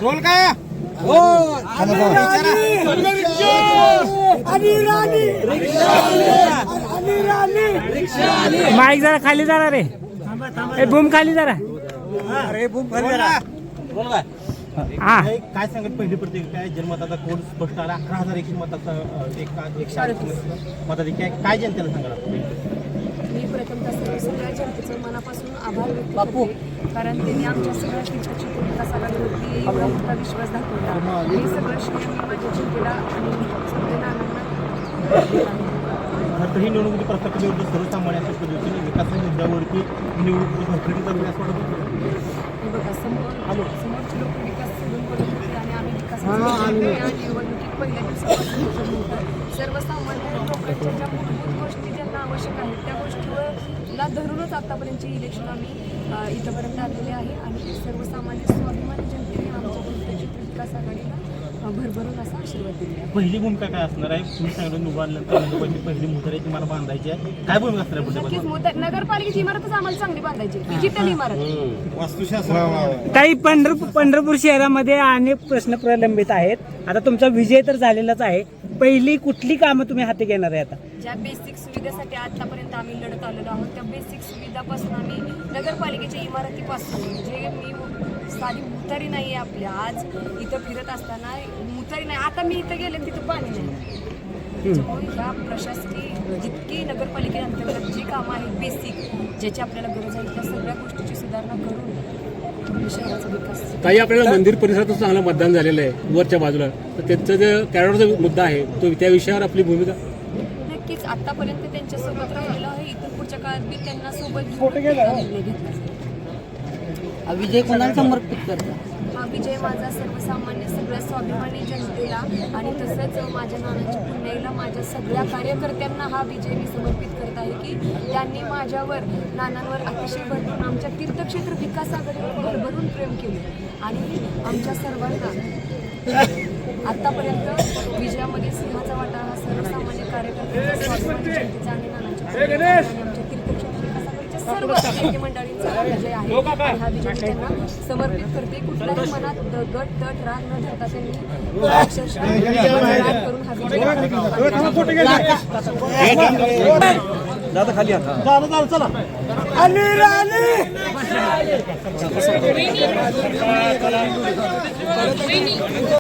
Role का mic जरा खाली जरा रे, बूम खाली जरा. अरे बूम खाली जरा. रोल का हा काय सांगत पहिली प्रत्येक काय जन्मताचा कोड स्पष्ट आला 11,000 एकूण मताचा मताधिक्य काय जनतेला सांगा. मी प्रथमतः सगळ्या जनतेचं मनापासून आभार व्यक्त करते, कारण त्यांनी आमच्या सगळ्या तीर्थक्षेत्र विकासावरती एवढा मोठा विश्वास दाखवला. हे सगळं श्रेय मी माझ्या जनतेला आणि सगळ्या नानांना ही निवडणुकीची प्रस्तावित सर्वसामान्यांच्या पद्धतीने विकास मुद्द्यावरती निवडणूक घटनेचा विकास वाटत होतो. बघा समोरचे लोक विकास सोडून बोलत होते आणि आम्ही विकासाची निवडणुकीत पहिल्या दिवसापासून बोलत होतो. सर्वसामान्य लोकांच्या ज्या मूलभूत गोष्टी ज्यांना आवश्यक आहेत त्या गोष्टीला धरूनच आतापर्यंतचे इलेक्शन आम्ही इथंपर्यंत आलेले आहे आणि सर्वसामान्य स्वाभिमानी जनतेने आमच्या तीर्थक्षेत्र विकास आघाडीला भरभरून असा आशीर्वाद दिला. पहिली भूमिका काय असणार आहे तुम्ही सांगितलं उभारल्यानंतर पहिली मुद्राची मला बांधायची आहे काय भूमिका असणार नक्कीच नगरपालिकेची इमारतच आम्हाला चांगली बांधायची डिजिटल इमारत. काही पंढरपूर शहरामध्ये अनेक प्रश्न प्रलंबित आहेत. आता तुमचा विजय तर झालेलाच आहे. पहिली कुठली कामं तुम्ही हाती घेणार आहे आता? ज्या बेसिक सुविधेसाठी आतापर्यंत आम्ही लढत आलेलो आहोत त्या बेसिक सुविधापासून आम्ही नगरपालिकेच्या इमारतीपासून जे मी साधी मुतारी नाही आहे आपल्या आज इथं फिरत असताना मुतारी नाही, आता मी इथं गेले तिथं पाणी नाही. त्याच्यामुळे ह्या प्रशासकीय जितकी नगरपालिकेअंतर्गत जी कामं आहेत बेसिक ज्याची आपल्याला गरज आहे त्या सगळ्या गोष्टीची सुधारणा करून शहराचा विकास. काही आपल्याला मंदिर परिसरातच चांगलं मतदान झालेलं आहे वरच्या बाजूला, तर त्यांचा जे कॅरेडचा मुद्दा आहे तो त्या विषयावर आपली भूमिका. नक्कीच आतापर्यंत त्यांच्यासोबत राहिलेलं आहे, इथून पुढच्या काळात मी त्यांना सोबत विजय कोणाला समर्पित करतो? हा विजय माझा सर्वसामान्य सगळ्या स्वाभिमानी जनतेला आणि तसंच माझ्या नानाच्या पुण्याईला माझ्या सगळ्या कार्यकर्त्यांना हा विजय मी समर्पित करत आहे की त्यांनी माझ्यावर नानांवर अतिशय भरभरून आमच्या तीर्थक्षेत्र विकास आघाडीवर भरभरून प्रेम केले आणि आमच्या सर्वांना आतापर्यंत विजयामध्ये सिंहाचा वाटा हा सर्वसामान्य कार्यकर्त्यांचा स्वाभिमानी जनतेचा आणि नानांच्या आमच्या तीर्थक्षेत्र विकास आघाडीच्या सर्व नेते मंडळींचा हा विजय आहे आणि हा विजय मी त्यांना समर्पित करते. कुठल्याही मनात गट तट राग न धरता त्यांनी अक्षरशः राग करून हा विजय दादा खाली चला